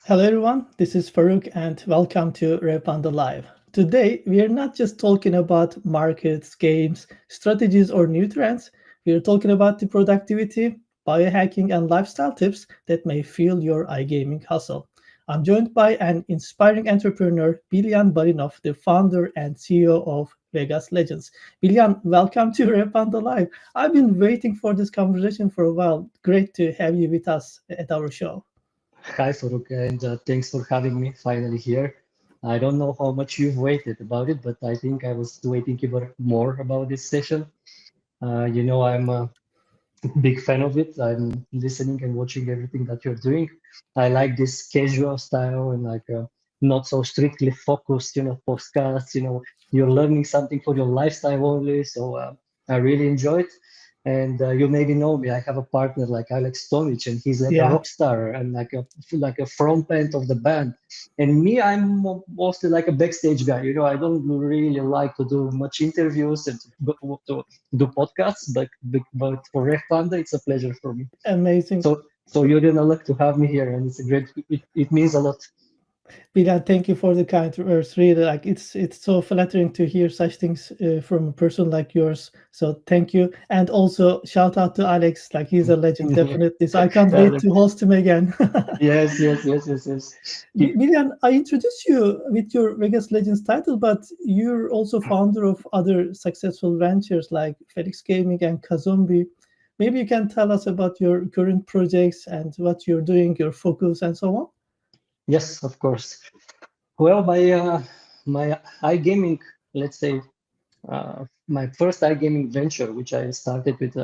Hello, everyone. This is Farouk, and welcome to Repanda Live. Today, we are not just talking about markets, games, strategies, or new trends. We are talking about the productivity, biohacking, and lifestyle tips that may fuel your iGaming hustle. I'm joined by an inspiring entrepreneur, Bilyan Balinoff, the founder and CEO of Vegas Legends. Bilyan, welcome to Repanda Live. I've been waiting for this conversation for a while. Great to have you with us at our show. Hi, Farooq, and thanks for having me finally here. I don't know how much you've waited about it, but I think I was waiting even more about this session. I'm a big fan of it. I'm listening and watching everything that you're doing. I like this casual style and not so strictly focused, podcasts. You're learning something for your lifestyle only. So I really enjoy it. And you maybe know me. I have a partner like Alex Tomic, and he's like a Yeah. rock star and like a front end of the band. And me, I'm mostly like a backstage guy. I don't really like to do much interviews and to do podcasts, but for Ref Panda, it's a pleasure for me. Amazing. So you're in a luck to have me here, and it's a great. It means a lot. Bilal, thank you for the kind words. Really, like it's so flattering to hear such things from a person like yours. So thank you, and also shout out to Alex. Like he's a legend, definitely. So I can't wait to host him again. Yes, yes, yes, yes, yes. Bilal, I introduced you with your Vegas Legends title, but you're also founder of other successful ventures like Felix Gaming and Kazombi. Maybe you can tell us about your current projects and what you're doing, your focus, and so on. Yes, of course. Well, my iGaming, let's say, my first iGaming venture, which I started with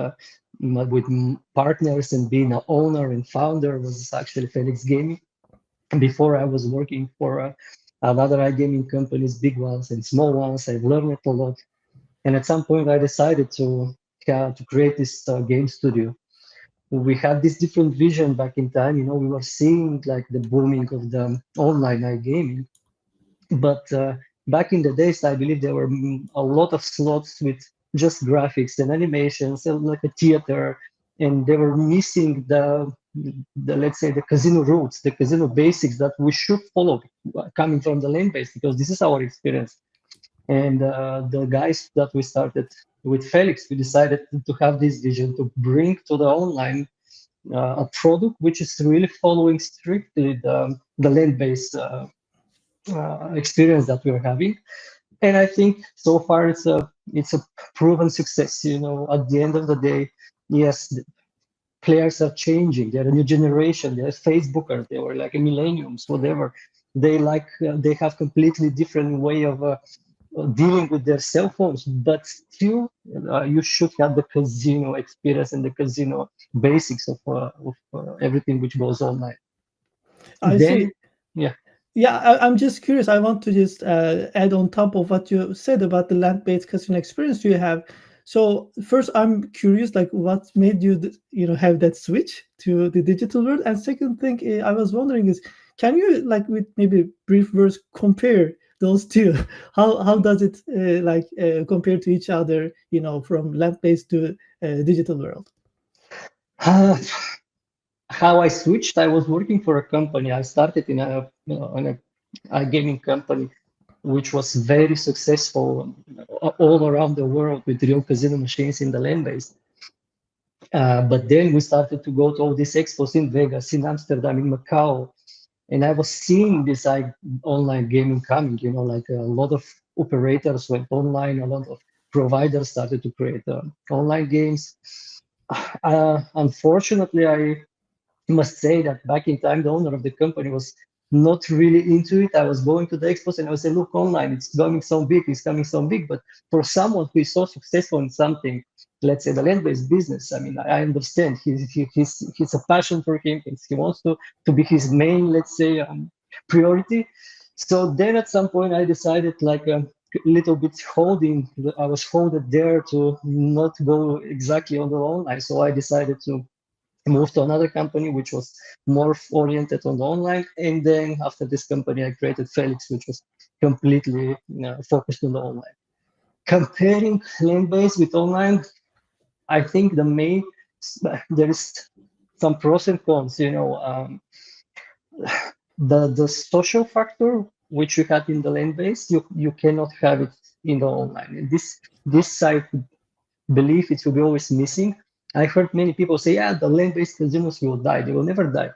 partners and being an owner and founder, was actually Felix Gaming. Before I was working for another iGaming companies, big ones and small ones. I've learned a lot, and at some point I decided to create this game studio. We had this different vision back in time. We were seeing like the booming of the online iGaming, but back in the days, I believe there were a lot of slots with just graphics and animations, and like a theater, and they were missing the let's say the casino roots, the casino basics that we should follow coming from the land base, because this is our experience. And the guys that we started with Felix, we decided to have this vision to bring to the online a product which is really following strictly the land-based experience that we're having. And I think so far it's a proven success. At the end of the day, yes, the players are changing. They're a new generation. They're Facebookers. They were like millenniums, whatever. They have completely different way of dealing with their cell phones, but still, you should have the casino experience and the casino basics of everything which goes online. I see. Then, yeah. Yeah, I'm just curious. I want to just add on top of what you said about the land-based casino experience you have. So first, I'm curious, like what made you, have that switch to the digital world? And second thing, I was wondering is, can you like with maybe brief words compare those two? How does it compare to each other? From land-based to digital world. How I switched, I was working for a company. I started in a gaming company, which was very successful all around the world with real casino machines in the land base. But then we started to go to all these expos in Vegas, in Amsterdam, in Macau, and I was seeing this online gaming coming. Like a lot of operators went online, a lot of providers started to create online games. Unfortunately, I must say that back in time, the owner of the company was not really into it. I was going to the expos and I would say, look, online, it's coming so big, it's coming so big. But for someone who is so successful in something, let's say the land-based business, I mean, I understand he's a passion for him. He wants to be his main, let's say, priority. So then at some point I decided like a little bit I was holding there to not go exactly on the online. So I decided to moved to another company which was more oriented on the online, and then after this company I created Felix, which was completely focused on the online. Comparing land-based with online, I think there is some pros and cons. the social factor which you had in the land base, you cannot have it in the online. And this side belief it will be always missing. I heard many people say, yeah, the land-based casinos will die. They will never die.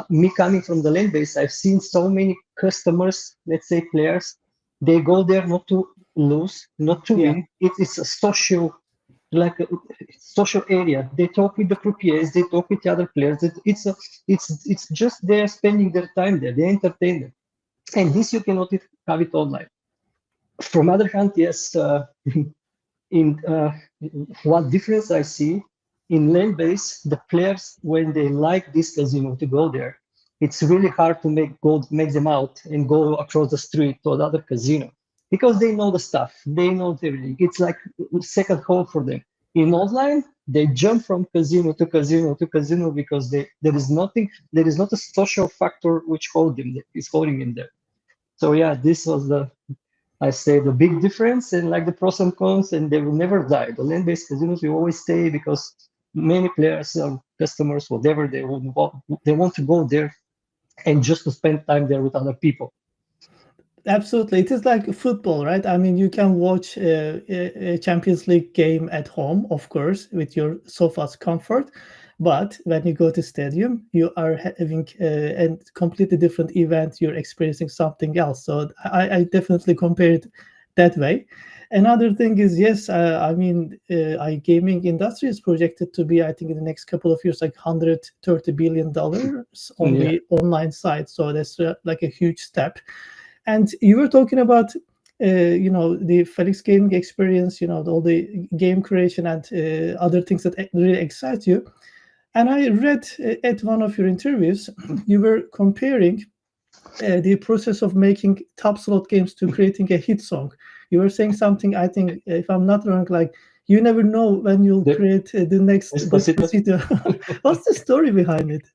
Me coming from the land base, I've seen so many customers, let's say players, they go there not to lose, not to Yeah, win. It's a social, like a social area. They talk with the croupiers, they talk with the other players. It's just they're spending their time there. They entertain them, and this you cannot have it online. From other hand, yes, in what difference I see in land base, the players when they like this casino to go there, it's really hard to make them out and go across the street to another casino because they know the stuff, they know everything. It's like second home for them. In online, they jump from casino to casino to casino because there is nothing, there is not a social factor which is holding them there. So yeah, this was the I say the big difference and like the pros and cons, and they will never die. The land-based casinos will always stay because many players, customers, whatever they want to go there and just to spend time there with other people. absolutely. It is like football, right? I mean, you can watch a Champions League game at home, of course, with your sofa's comfort. But when you go to stadium, you are having a completely different event. You're experiencing something else. So I definitely compare it that way. Another thing is, yes, I mean, iGaming industry is projected to be, I think, in the next couple of years, like $130 billion on Yeah, the online side. So that's like a huge step. And you were talking about, the Felix gaming experience, all the game creation and other things that really excite you. And I read at one of your interviews, you were comparing the process of making top slot games to creating a hit song. You were saying something, I think, if I'm not wrong, like you never know when you'll the create the next Despacito. Despacito. What's the story behind it?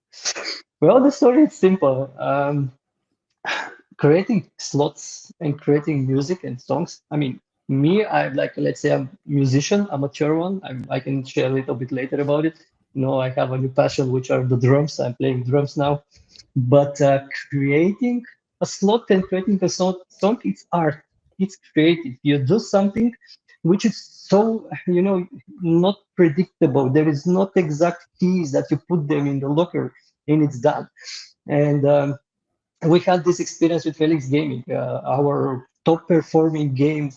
Well, the story is simple. Creating slots and creating music and songs. I mean, me, I'm like, let's say I'm a musician, amateur one. I can share a little bit later about it. I have a new passion, which are the drums. I'm playing drums now. But creating a slot and creating a song, it's art. It's creative. You do something which is so, not predictable. There is not exact keys that you put them in the locker and it's done. And we had this experience with Felix Gaming. Our top performing game,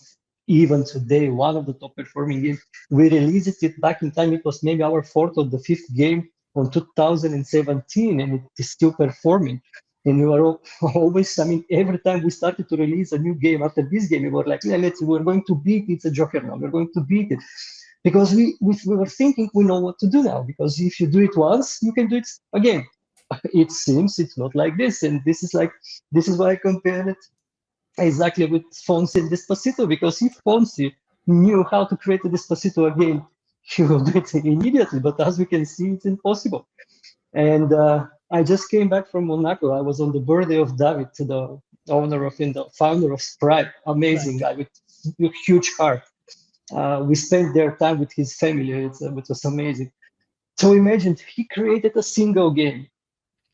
even today, one of the top performing games, we released it back in time. It was maybe our fourth or the fifth game on 2017, and it is still performing. And we were always, I mean, every time we started to release a new game after this game, we were like, yeah, we're going to beat it. It's a Joker now. We're going to beat it. Because we were thinking we know what to do now. Because if you do it once, you can do it again. It seems it's not like this, and this is why I compare it exactly with Fonsi and Despacito, because if Fonsi knew how to create a Despacito again, he will do it immediately, but as we can see, it's impossible. And I just came back from Monaco. I was on the birthday of David, the owner of and the founder of Sprite, amazing Right. guy with a huge heart. We spent their time with his family. It was amazing. So imagine he created a single game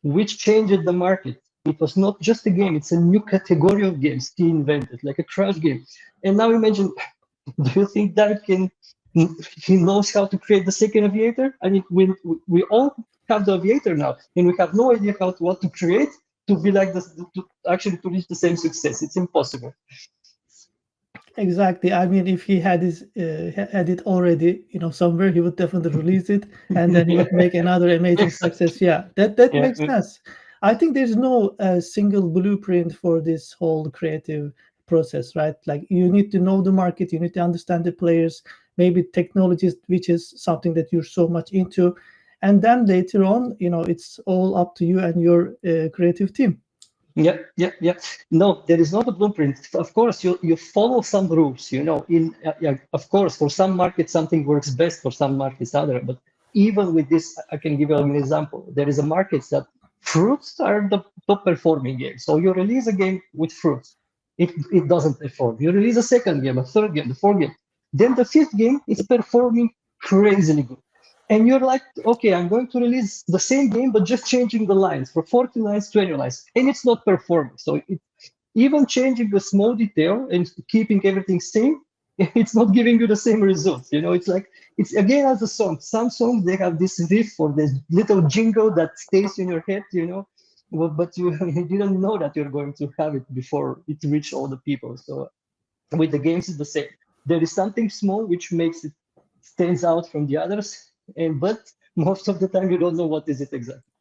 which changed the market. It was not just a game, it's a new category of games he invented, like a crash game. And now imagine, do you think that he knows how to create the second aviator? I mean, we all have the aviator now, and we have no idea what to create to be like this, to actually to reach the same success. It's impossible. Exactly. I mean, if he had it already, somewhere, he would definitely release it, and then he would make another amazing Exactly. success. Yeah, that Yeah, makes sense. I think there's no single blueprint for this whole creative process, right? Like you need to know the market, you need to understand the players, maybe technologies, which is something that you're so much into, and then later on, it's all up to you and your creative team. yeah, yeah, yeah. No, there is not a blueprint. Of course, you follow some rules. Yeah, of course, for some markets something works best, for some markets other. But even with this, I can give you an example. There is a markets that fruits are the top performing game. So you release a game with fruits, it doesn't perform. You release a second game, a third game, the fourth game, then the fifth game is performing crazily good. and you're like, okay, I'm going to release the same game, but just changing the lines for 40 lines, 20 lines, and it's not performing. So even changing a small detail and keeping everything same, it's not giving you the same results. It's like, it's again as a song. Some songs, they have this riff or this little jingle that stays in your head, well, but you, you didn't know that you're going to have it before it reached all the people. So with the games, it's the same. There is something small which makes it stands out from the others, and but most of the time you don't know what is it exactly.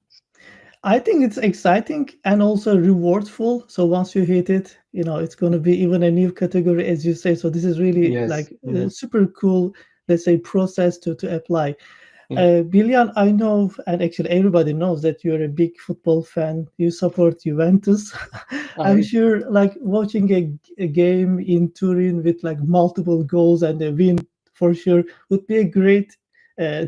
I think it's exciting and also rewardful. So once you hit it, it's going to be even a new category, as you say. So this is really Yes, like a yes, super cool, let's say, process to apply. yeah. Bilyan, I know, and actually everybody knows that you're a big football fan. You support Juventus. I'm I sure, like watching a game in Turin with like multiple goals and a win for sure would be a great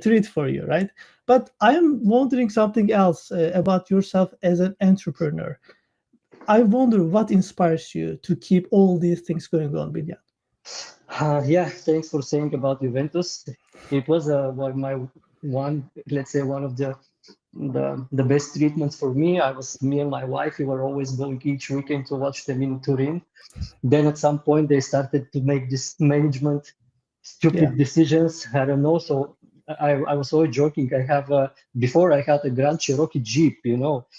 treat for you, right? But I am wondering something else about yourself as an entrepreneur. I wonder what inspires you to keep all these things going on, Bilyan. Yeah, thanks for saying about Juventus. It was let's say one of the best treatments for me. Me and my wife, we were always going each weekend to watch them in Turin. Then at some point they started to make this management Yeah. stupid decisions. I don't know. So I was always joking. Before I had a Grand Cherokee Jeep,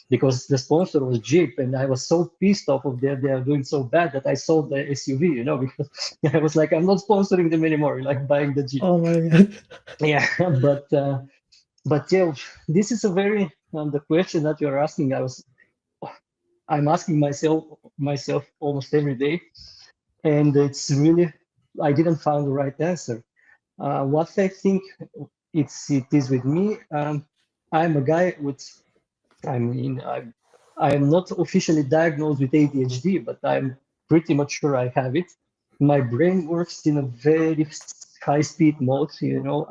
because the sponsor was Jeep, and I was so pissed off of they are doing so bad that I sold the SUV, because I was like, I'm not sponsoring them anymore, like buying the Jeep. Oh my God. Yeah, but yeah, this is a very the question that you're asking. I'm asking myself almost every day, and it's really I didn't find the right answer. What I think it is with me. I'm a guy with I mean I am not officially diagnosed with ADHD, but I'm pretty much sure I have it. My brain works in a very high speed mode.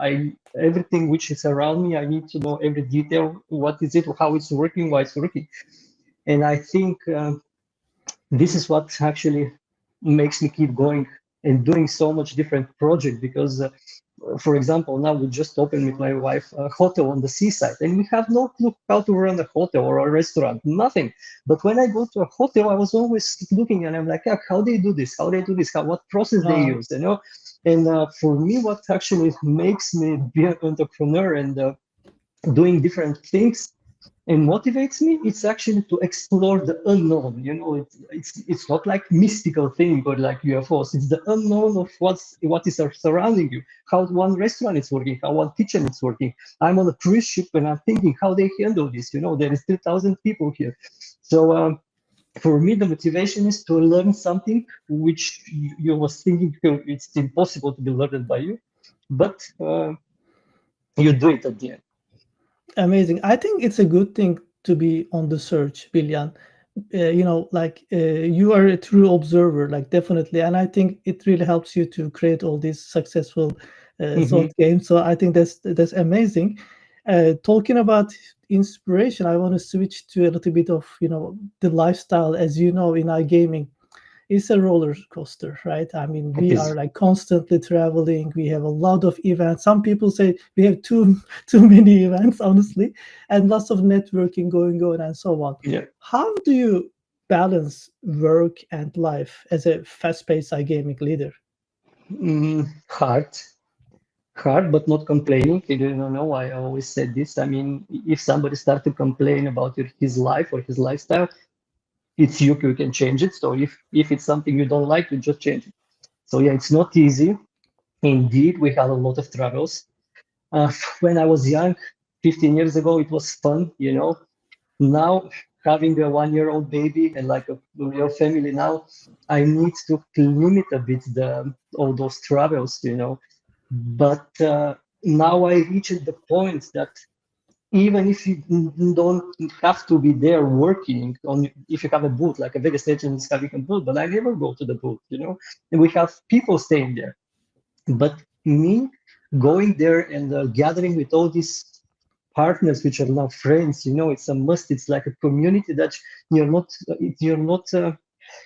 I everything which is around me, I need to know every detail. What is it? How it's working? Why it's working? And I think this is what actually makes me keep going and doing so much different project because for example, now we just opened with my wife a hotel on the seaside, and we have no clue how to run a hotel or a restaurant, nothing. But when I go to a hotel, I was always looking and I'm like, "Ah, how they do this, how they do this, what process they Wow. use. And for me, what actually makes me be an entrepreneur and doing different things and motivates me, it's actually to explore the unknown. It's not like mystical thing or like UFOs. It's the unknown of what is surrounding you, how one restaurant is working, how one kitchen is working. I'm on a cruise ship and I'm thinking how they handle this. There is 3,000 people here. So for me, the motivation is to learn something which you was thinking it's impossible to be learned by you, but you do it at the end. Amazing. I think it's a good thing to be on the search, Bilyan. Like you are a true observer, like definitely. And I think it really helps you to create all these successful Mhm. thought games. So I think that's amazing. Talking about inspiration, I want to switch to a little bit of, the lifestyle. As you know, in iGaming, it's a roller coaster, right? I mean, It we are is. like constantly traveling. We have a lot of events. Some people say we have too too many events, honestly, and lots of networking going on and so on. Yeah. How do you balance work and life as a fast-paced iGaming leader? Hard. Hard, but not complaining. You don't know. I always said this. I mean, if somebody starts to complain about his life or his lifestyle, it's you who can change it. So if it's something you don't like, you just change it. So yeah, it's not easy. Indeed, we had a lot of troubles. When I was young, 15 years ago, it was fun. Now, having a 1-year-old baby and like a real family now, I need to limit a bit the all those travels. But now I reached the point that even if you don't have to be there working on, if you have a booth, like a Vegas Legend is having a booth, but I never go to the booth. And we have people staying there. But me going there and gathering with all these partners, which are now friends, it's a must. It's like a community that you're not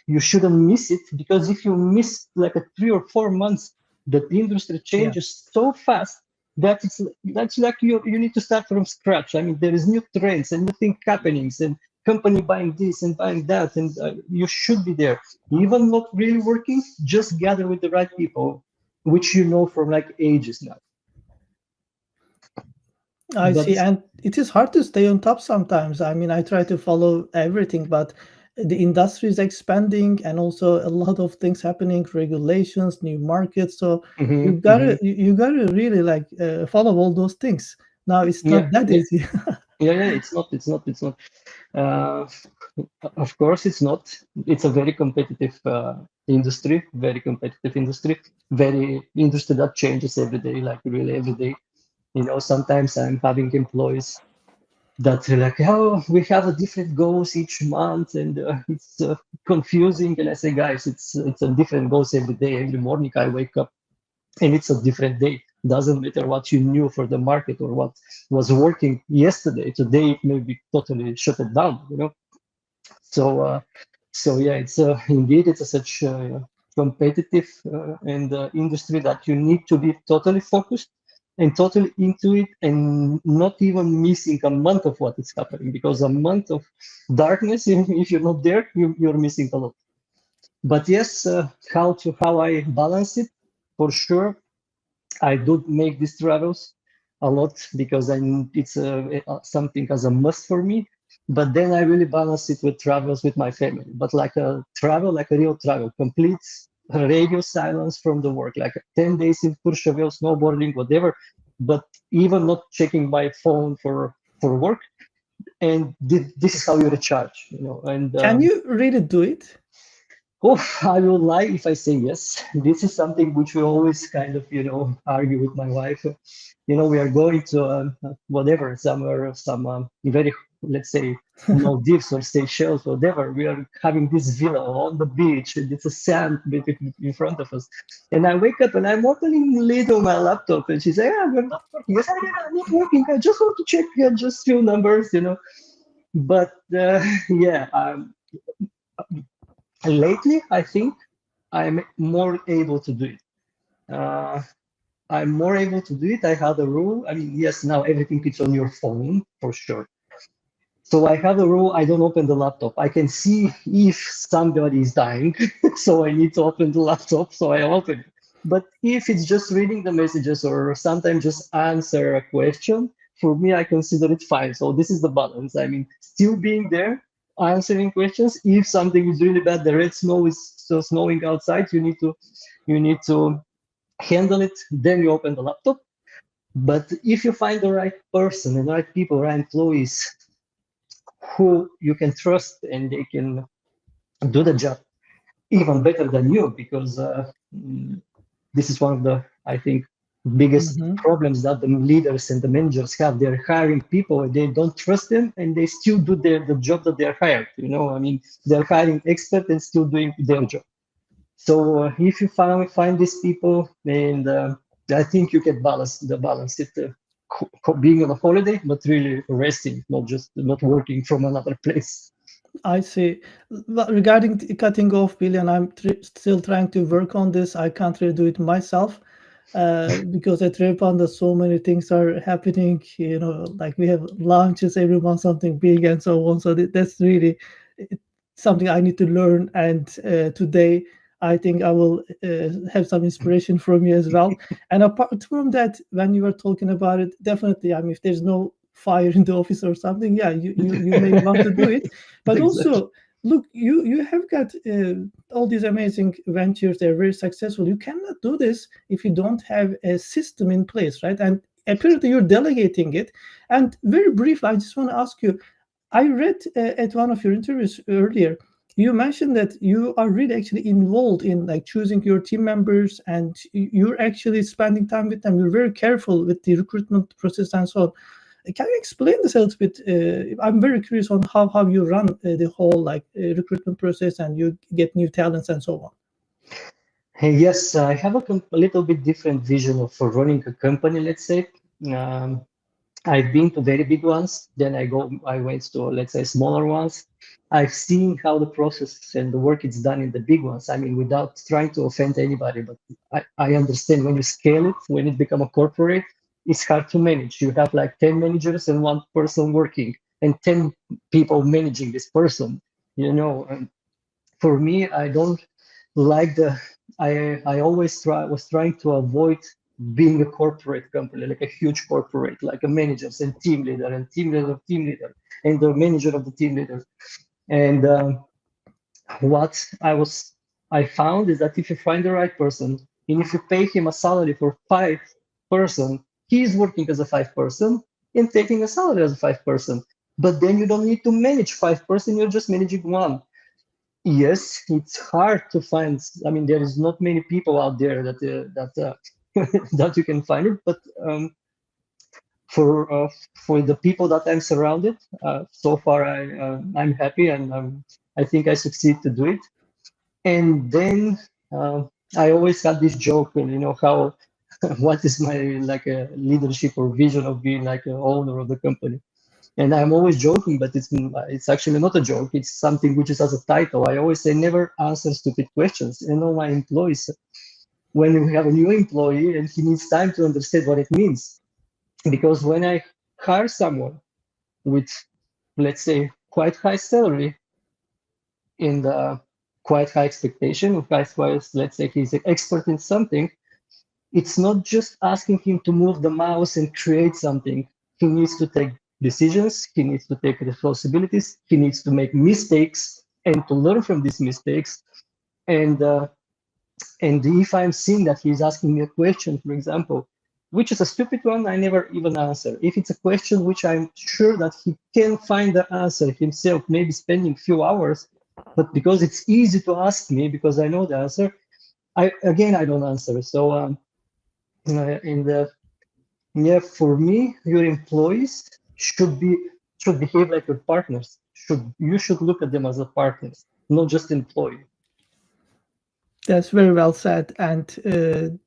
you shouldn't miss it, because if you miss like a 3 or 4 months, the industry Yeah. changes so fast that's like you need to start from scratch. I mean, there is new trends and new thing happenings and company buying this and buying that, and you should be there. Even not really working, just gather with the right people, which you know from like ages now. I see, But and it is hard to stay on top sometimes. I mean, I try to follow everything, but the industry is expanding, and also a lot of things happening, regulations, new markets. So mhm, mhm. you gotta really like follow all those things. Now it's Yeah, not that yeah, easy. yeah. It's not. Uh, of course, it's not. It's a very competitive industry, very competitive industry, very industry that changes every day, like really every day. You know, sometimes I'm having employees that are like, oh, we have a different goals each month, and it's confusing. And I say, guys, it's a different goals every day. Every morning I wake up, and it's a different day. Doesn't matter what you knew for the market or what was working yesterday. Today it may be totally shut it down. You know, so, yeah, it's indeed it's a such competitive and industry that you need to be totally focused and totally into it, and not even missing a month of what is happening, because a month of darkness, if you're not there, you're missing a lot. But yes, how I balance it, for sure. I do make these travels a lot because it's something as a must for me. But then I really balance it with travels with my family. But like a travel, like a real travel, complete radio silence from the work, like 10 days in Courchevel, snowboarding, whatever. But even not checking my phone for work. And this is how you recharge, you know. And Can you really do it? oh, I will lie if I say yes. This is something which we always kind of, argue with my wife. You know, we are going to whatever, somewhere, some very, let's say, Maldives or Seychelles, whatever. We are having this villa on the beach, and it's a sand in front of us. And I wake up and I'm opening lid on my laptop, and she says, "Yeah, we're not working." I said, "Yeah, I'm not working. I just want to check just few numbers, you know." But yeah, lately, I think I'm more able to do it. Uh, I'm more able to do it. I had a rule. I mean, yes, now everything is on your phone for sure. So I have a rule. I don't open the laptop. I can see if somebody is dying, so I need to open the laptop. So I open it. But if it's just reading the messages or sometimes just answer a question, for me, I consider it fine. So this is the balance. I mean, still being there, answering questions. If something is really bad, the red snow is still snowing outside, you need to handle it. Then you open the laptop. But if you find the right person and the right people, right employees who you can trust, and they can do the job even better than you, because this is one of the, I think, biggest Hmm. problems that the leaders and the managers have. They're hiring people and they don't trust them, and they still do the job that they're hired. You know, I mean, they're hiring experts and still doing their job. So if you find these people, and I think you can balance it, being on a holiday, but really resting, not working from another place. I see. But regarding cutting off billion, I'm still trying to work on this. I can't really do it myself because at Repanda so many things are happening. You know, like we have launches every month, something big and so on. So that's really it- something I need to learn. And today, I think I will have some inspiration from you as well. And apart from that, when you were talking about it, definitely, I mean, if there's no fire in the office or something, yeah, you may want to do it, but Exactly. also look, you have got all these amazing ventures. They're very successful. You cannot do this if you don't have a system in place, right? And apparently you're delegating it. And very briefly, I just want to ask you, I read at one of your interviews earlier, you mentioned that you are really actually involved in like choosing your team members, and you're actually spending time with them. You're very careful with the recruitment process and so on. Can you explain this a little bit? I'm very curious on how you run the whole like recruitment process, and you get new talents and so on. Hey, yes, I have a little bit different vision of for running a company, let's say. Um, I've been to very big ones, then I went to, let's say, smaller ones. I've seen how the process and the work is done in the big ones. I mean, without trying to offend anybody, but I understand when you scale it, when it become a corporate, it's hard to manage. You have like 10 managers and one person working, and 10 people managing this person. And for me, I don't like the. I always was trying to avoid being a corporate company, like a huge corporate, like a managers and team leader and team leader of team leader and the manager of the team leader. And what I found is that if you find the right person, and if you pay him a salary for 5 person, he is working as a 5 person and taking a salary as a 5 person. But then you don't need to manage 5 person, you're just managing one. Yes, it's hard to find. I mean, there is not many people out there that you can find it. But for the people that I'm surrounded, so far I'm happy, and I think I succeed to do it. And then uh, I always had this joke, and how what is my like a leadership or vision of being like an owner of the company. And I'm always joking, but it's actually not a joke. It's something which is as a title. I always say never answer stupid questions. My employees, when we have a new employee and he needs time to understand what it means, because when I hire someone with, let's say, quite high salary and quite high expectation, let's say he's an expert in something, it's not just asking him to move the mouse and create something. He needs to take decisions, he needs to take responsibilities, he needs to make mistakes and to learn from these mistakes. And if I'm seeing that he's asking me a question, for example, which is a stupid one, I never even answer. If it's a question which I'm sure that he can find the answer himself, maybe spending few hours, but because it's easy to ask me, because I know the answer, I don't answer. So in the yeah, for me, your employees should behave like your partners. You should look at them as a partners, not just employee. That's very well said, and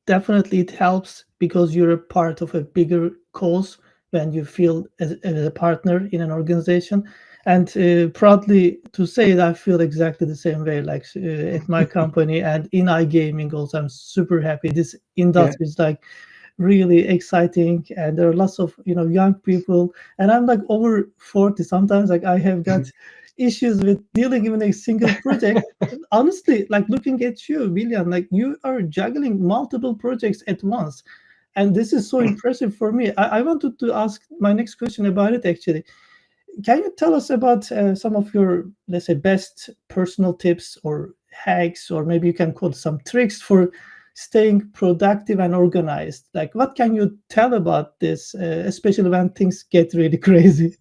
definitely it helps because you're a part of a bigger cause when you feel as a partner in an organization. And proudly to say that I feel exactly the same way, like at my company and in iGaming also. I'm super happy. This Yeah. industry is like really exciting, and there are lots of young people, and I'm like over 40 sometimes. Like I have got issues with dealing even a single project. Honestly, like looking at you, Bilyan, like you are juggling multiple projects at once, and this is so impressive for me. I wanted to ask my next question about it actually. Can you tell us about some of your, let's say, best personal tips or hacks, or maybe you can quote some tricks for staying productive and organized? Like, what can you tell about this, especially when things get really crazy?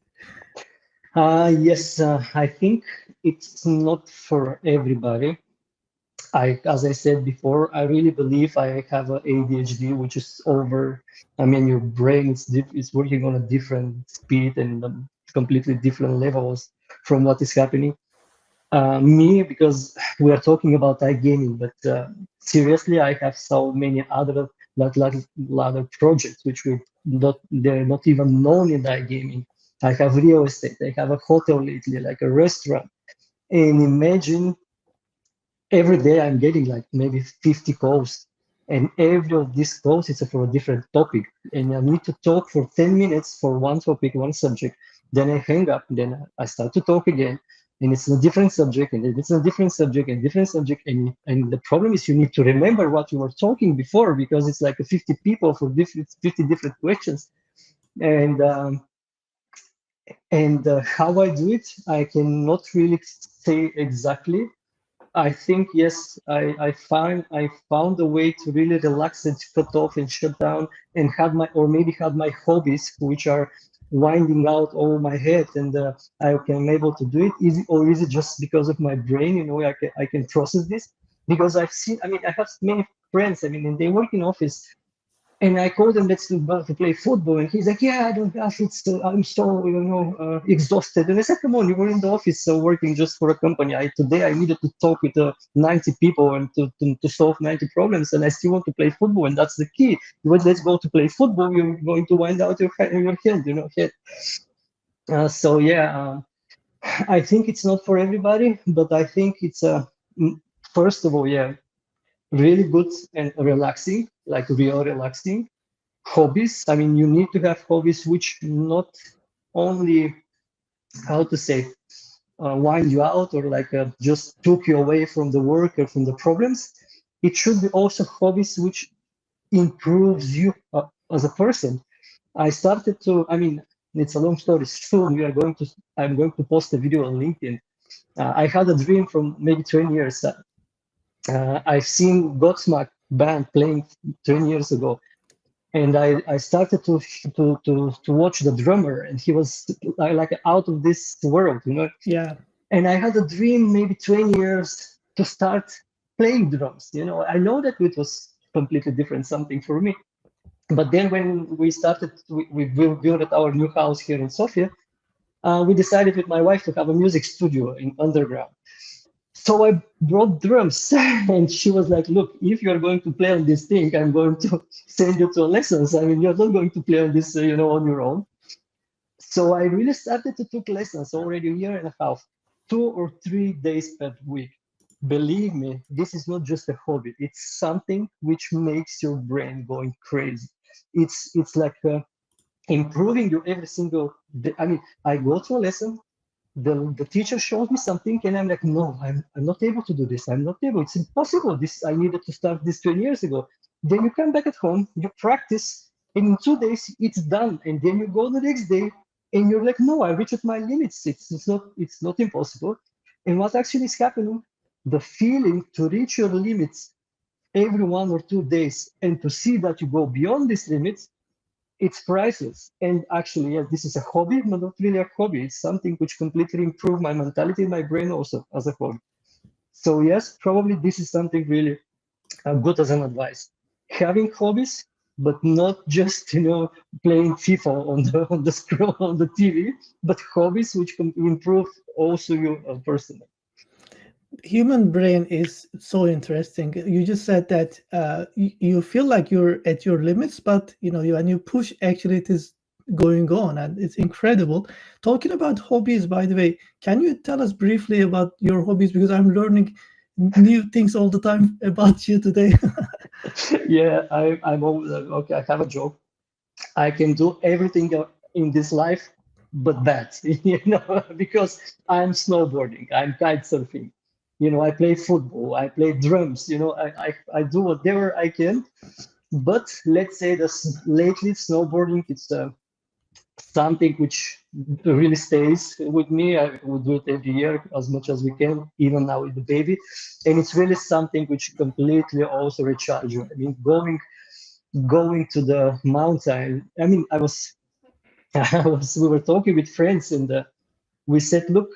Yes, I think it's not for everybody. As I said before, I really believe I have a ADHD, which is over. I mean, your brain is working on a different speed and completely different levels from what is happening. Me, because we are talking about iGaming, but seriously, I have so many other projects which they're not even known in iGaming. I have real estate, I have a hotel lately, like a restaurant. And imagine every day I'm getting like maybe 50 calls, and every of these calls is for a different topic. And I need to talk for 10 minutes for one topic, one subject. Then I hang up, then I start to talk again. And it's a different subject, and it's a different subject, and different subject. And the problem is you need to remember what you were talking before, because it's like 50 people for 50 different questions. And how I do it, I cannot really say exactly. I think yes, I found a way to really relax and cut off and shut down and have my or maybe have my hobbies which are winding out over my head, and I can able to do it. Is it just because of my brain? I can process this because I've seen. I mean, I have many friends. I mean, and they work in office, and I called him, let's go to play football. And he's like, yeah, I don't have it. I'm so, exhausted. And I said, come on, you were in the office working just for a company. Today I needed to talk with 90 people and to solve 90 problems. And I still want to play football. And that's the key. Let's go to play football. You're going to wind out your head. So yeah, I think it's not for everybody, but I think it's, first of all, yeah, really good and relaxing, like real relaxing. hobbies. I mean, you need to have hobbies which not only, how to say, wind you out or like just took you away from the work or from the problems. It should be also hobbies which improves you as a person. I started to, I mean, it's a long story. Soon I'm going to post a video on LinkedIn. I had a dream from maybe 20 years. I've seen Godsmack band playing 20 years ago, and I started to watch the drummer, and he was like out of this world, you know. Yeah, And I had a dream maybe 20 years to start playing drums. You know, I know that it was completely different something for me. But then when we started, we built our new house here in Sofia. We decided with my wife to have a music studio in underground. So I brought drums, and she was like, "Look, if you're going to play on this thing, I'm going to send you to lessons. I mean, you're not going to play on this, on your own." So I really started to take lessons already a year and a half, 2 or 3 days per week. Believe me, this is not just a hobby. It's something which makes your brain going crazy. It's like improving you every single day. I mean, I go to a lesson, the teacher shows me something, and I'm like, no, I'm not able to do this. I'm not able. It's impossible. This I needed to start this 20 years ago. Then you come back at home, you practice, and in 2 days it's done. And then you go the next day, and you're like, no, I reached my limits. It's not impossible. And what actually is happening? The feeling to reach your limits every 1 or 2 days, and to see that you go beyond these limits, it's priceless. And actually, yes, this is a hobby, but not really a hobby. It's something which completely improved my mentality and my brain also as a hobby. So yes, probably this is something really good as an advice. Having hobbies, but not just playing FIFA on the scroll on the TV, but hobbies which can improve also you personally. human brain is so interesting. You just said that you feel like you're at your limits, but when you push, actually it is going on, and it's incredible. Talking about hobbies, by the way, can you tell us briefly about your hobbies? Because I'm learning new things all the time about you today. Yeah, I'm always okay. I have a job. I can do everything in this life but that, because I'm snowboarding, I'm kite surfing, I play football, I play drums, I do whatever I can. But let's say that lately snowboarding, it's something which really stays with me. I would do it every year as much as we can, even now with the baby. And it's really something which completely also recharge you. I mean, going to the mountain. I mean, we were talking with friends, and we said, look,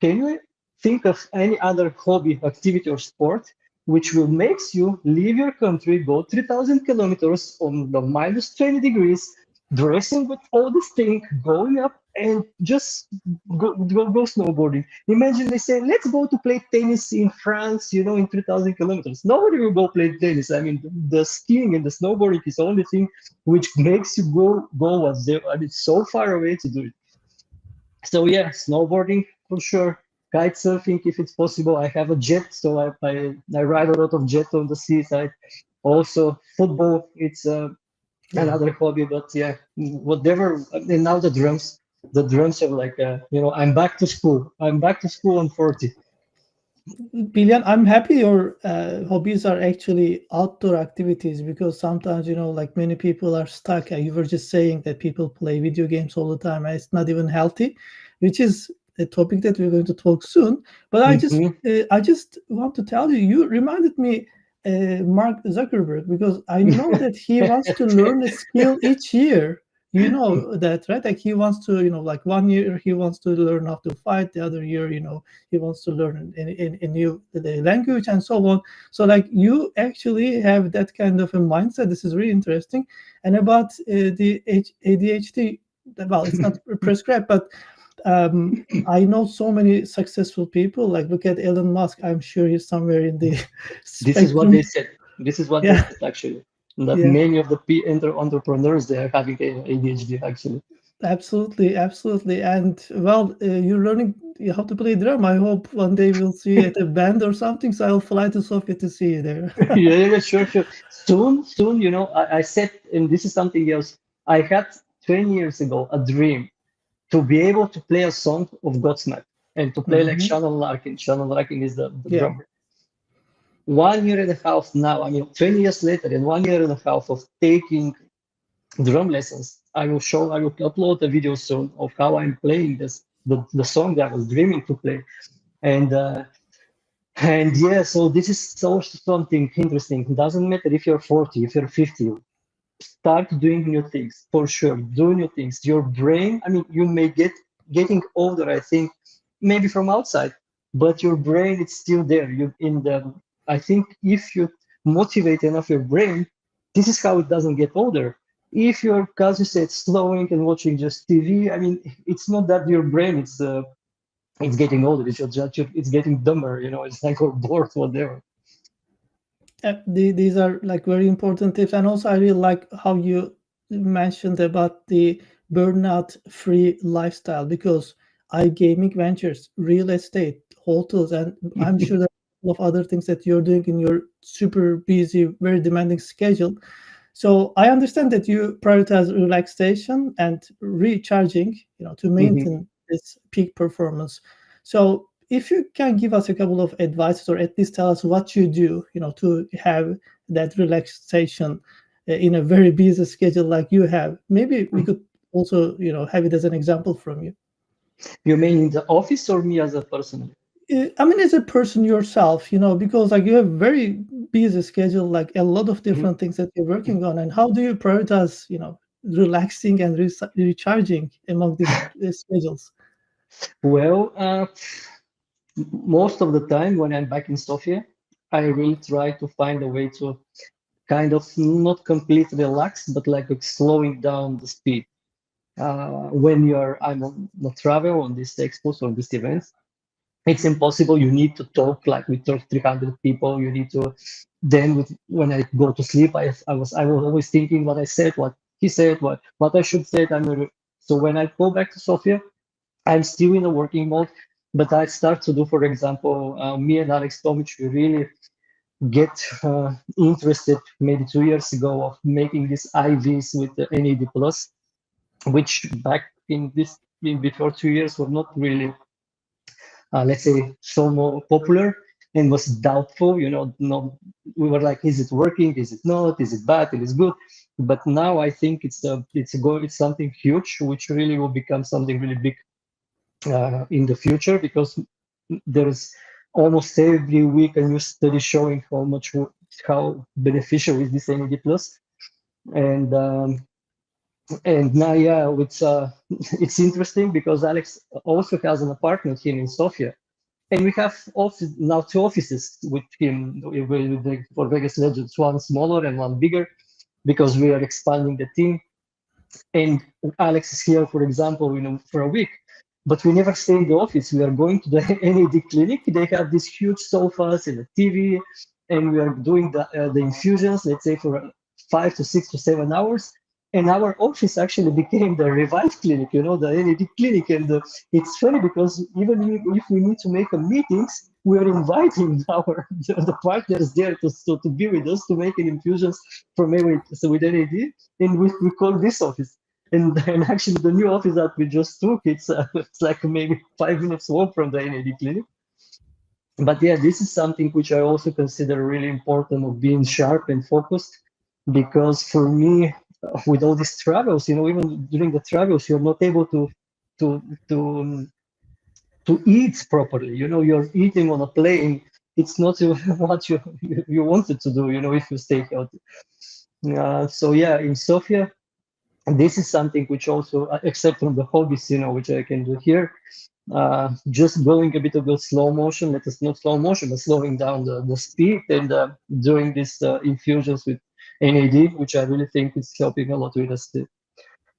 can you think of any other hobby, activity, or sport which will makes you leave your country, go 3,000 kilometers on the minus 20 degrees, dressing with all this thing, going up and just go snowboarding. Imagine they say, let's go to play tennis in France, in 3,000 kilometers. Nobody will go play tennis. I mean, the skiing and the snowboarding is the only thing which makes you go as there. I mean, so far away to do it. So yeah, snowboarding for sure. Kite surfing if it's possible. I have a jet, so I ride a lot of jet on the seaside. Also football, it's Yeah. another hobby. But yeah, whatever. And now the drums are like I'm back to school. I'm back to school on 40. Billion, I'm happy your hobbies are actually outdoor activities, because sometimes, like many people are stuck. You were just saying that people play video games all the time, and it's not even healthy, which is a topic that we're going to talk soon. But Mhm. I just want to tell you, you reminded me Mark Zuckerberg, because I know that he wants to learn a skill each year. You know that, right? Like he wants to, like 1 year he wants to learn how to fight, the other year, he wants to learn in new the language and so on. So like you actually have that kind of a mindset. This is really interesting. And about the ADHD, well, it's not prescribed, but I know so many successful people. Like look at Elon Musk. I'm sure he's somewhere in the This is what spectrum. they said. This is what they Yeah, said actually. That yeah. many of the entrepreneurs they are having ADHD actually. Absolutely, absolutely. And well, you're learning how to play drum. I hope one day we'll see you at a band or something. So I'll fly to Sofia to see you there. Yeah, yeah, sure, sure. Soon, I said, and this is something else. I had 20 years ago a dream to be able to play a song of Godsmack and to play like Hmm. Shannon Larkin. Shannon Larkin is the Yeah. drummer. 1 year and a half now, I mean, 20 years later, and 1 year and a half of taking drum lessons. I will upload a video soon of how I'm playing the song that I was dreaming to play. And and yeah, so this is also something interesting. It doesn't matter if you're 40, if you're 50, start doing new things for sure. Do new things. Your brain, I mean, you may getting older, I think, maybe from outside, but your brain is still there. You in the I think if you motivate enough your brain, this is how it doesn't get older. If you're, as you said, slowing and watching just TV, I mean, it's not that your brain it's getting older. It's just it's getting dumber. It's like we're bored, whatever. These are like very important tips, and also I really like how you mentioned about the burnout-free lifestyle because iGaming ventures, real estate, hotels, and I'm sure there are a lot of other things that you're doing in your super busy, very demanding schedule. So I understand that you prioritize relaxation and recharging, to Mhm. maintain this peak performance. So if you can give us a couple of advices or at least tell us what you do, to have that relaxation in a very busy schedule like you have, maybe we could also, have it as an example from you. You mean in the office or me as a person? I mean, as a person yourself, because like you have very busy schedule, like a lot of Mhm. different things that you're working on, and how do you prioritize, relaxing and recharging among these schedules? Well, most of the time when I'm back in Sofia, I really try to find a way to kind of not completely relax, but like slowing down the speed. When I'm on the travel on these expos or these events, it's impossible. You need to talk like we talk 300 people. You need to then when I go to sleep, I was always thinking what I said, what he said, what I should say. So when I go back to Sofia, I'm still in a working mode, but I start to do, for example, me and Alex Tomic, we really get interested maybe 2 years ago of making these IVs with the NAD plus, which back before 2 years were not really, let's say, so more popular and was doubtful. No, we were like, is it working? Is it not? Is it bad? It is good. But now I think it's something huge, which really will become something really big in the future because there's almost every week a new study showing how beneficial is this NAD plus. And um, and now, yeah, it's interesting because Alex also has an apartment here in Sofia, and we have now two offices with him for Vegas Legends, one smaller and one bigger, because we are expanding the team. And Alex is here, for example, for a week, but we never stay in the office. We are going to the NAD clinic. They have these huge sofas and a TV, and we are doing the infusions, let's say for 5 to 6 to 7 hours. And our office actually became the Revive clinic, the NAD clinic. And it's funny because even if we need to make a meetings, we are inviting the partners there to be with us to make an infusions for maybe so with NAD, and we call this office. And actually, the new office that we just took, it's like maybe 5 minutes walk from the NAD clinic. But yeah, this is something which I also consider really important of being sharp and focused, because for me, with all these travels, even during the travels, you're not able to to um, to eat properly. You're eating on a plane. It's not what you wanted to do. If you stay healthy. So yeah, in Sofia, and this is something which also, except from the hobbies, which I can do here, just going a bit of the slow motion, let us not slow motion, but slowing down the speed and doing these infusions with NAD, which I really think is helping a lot with us.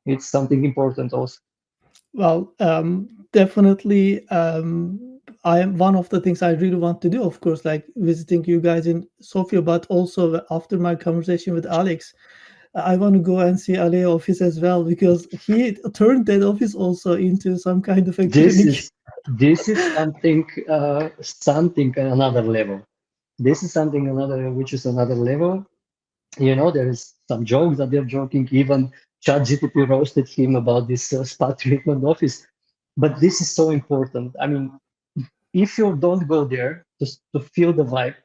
It's something important also. Well, definitely. I am one of the things I really want to do, of course, like visiting you guys in Sofia, but also after my conversation with Alex. I want to go and see Ale office as well because he turned that office also into some kind of a This clinic. is this is something another level. This is something another which is another level. There is some jokes that they're joking. Even ChatGPT roasted him about this spa treatment office. But this is so important. I mean, if you don't go there to feel the vibe,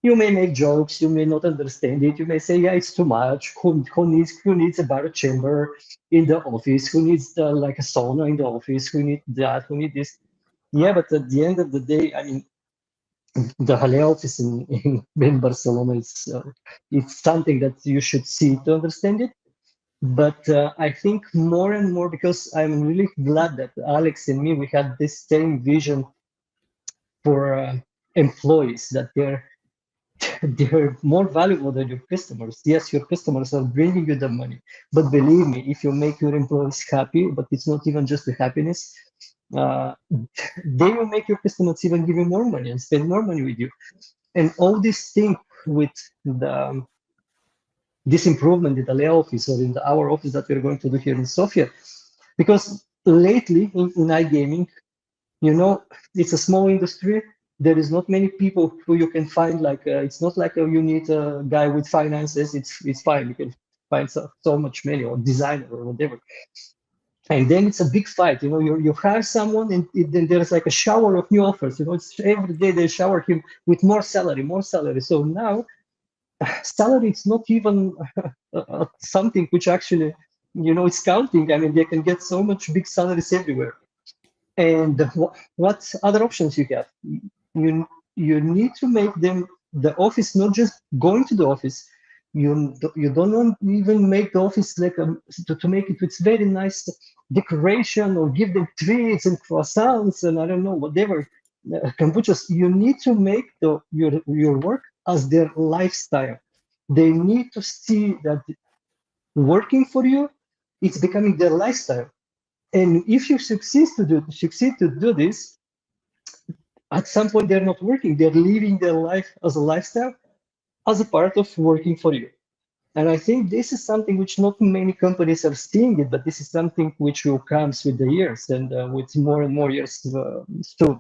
you may make jokes, you may not understand it, you may say, yeah, it's too much. Who needs a bar chamber in the office? Who needs like a sauna in the office? Who needs that? Who needs this? Yeah, but at the end of the day, I mean, the Halle office in Barcelona is it's something that you should see to understand it. But I think more and more, because I'm really glad that Alex and me, we had this same vision for employees, that they're more valuable than your customers. Yes, your customers are bringing you the money, but believe me, if you make your employees happy, but it's not even just the happiness, uh, they will make your customers even give you more money and spend more money with you. And all this thing with the this improvement in the Lea office or in our office that we're going to do here in Sofia, because lately in iGaming, you know, it's a small industry. There is not many people who you can find. Like it's not like you need a guy with finances. It's fine. You can find so much money or designer or whatever. And then it's a big fight. You hire someone, and then there's like a shower of new offers. It's every day they shower him with more salary, more salary. So now salary is not even something which actually it's counting. I mean, they can get so much big salaries everywhere. And what other options you have? You need to make them the office not just going to the office. You don't want even make the office like to make it with very nice decoration or give them treats and croissants and I don't know whatever kombuchas. You need to make your work as their lifestyle. They need to see that working for you, it's becoming their lifestyle. And if you succeed to do this, at some point they're not working, they're living their life as a lifestyle, as a part of working for you. And I think this is something which not many companies are seeing it, but this is something which will comes with the years and with more and more years soon.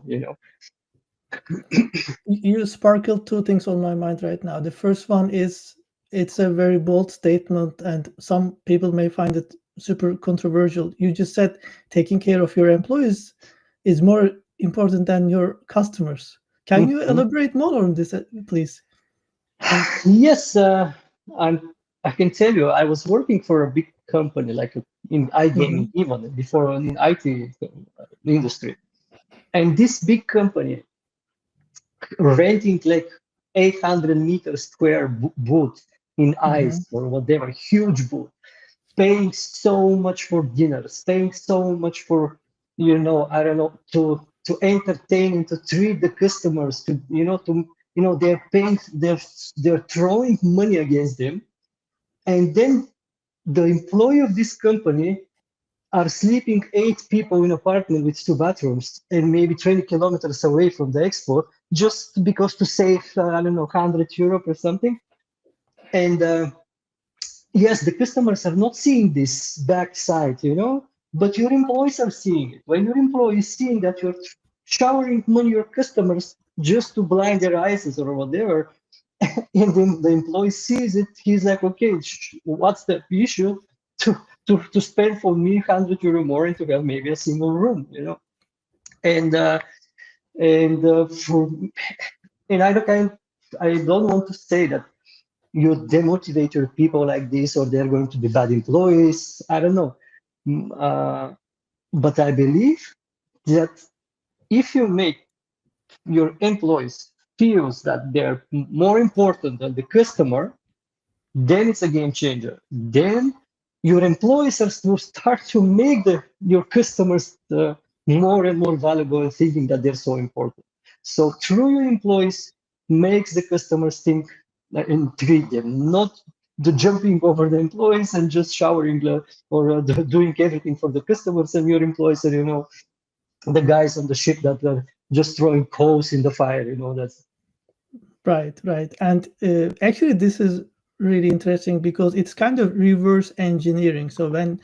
You sparkled two things on my mind right now. The first one is it's a very bold statement, and some people may find it super controversial. You just said taking care of your employees is more important than your customers. Can you Mhm. elaborate more on this, please? Yes, I can tell you, I was working for a big company, like in iGaming, Hmm. even before in IT industry. And this big company renting like 800 meters square booth in Hmm. ice or whatever, huge booth, paying so much for dinners, paying so much for, I don't know, to entertain and to treat the customers, they're paying, they're throwing money against them. And then the employee of this company are sleeping 8 people in an apartment with 2 bathrooms and maybe 20 kilometers away from the expo just because to save, I don't know, 100 euro or something. And yes, the customers are not seeing this backside, but your employees are seeing it. When your employee is seeing that you're showering money your customers just to blind their eyes or whatever, and then the employee sees it, he's like, okay, what's the issue to spend for me 100 euro more and to have maybe a single room. And for and I don't want to say that you demotivate your people like this or they're going to be bad employees. I don't know. But I believe that if you make your employees feels that they're more important than the customer, then it's a game changer. Then your employees will start to make your customers more and more valuable and thinking that they're so important. So through your employees makes the customers think and treat them, not the jumping over the employees and just showering or doing everything for the customers, and your employees are, the guys on the ship that are just throwing coals in the fire. That's Right, right. And actually, this is really interesting because it's kind of reverse engineering. So when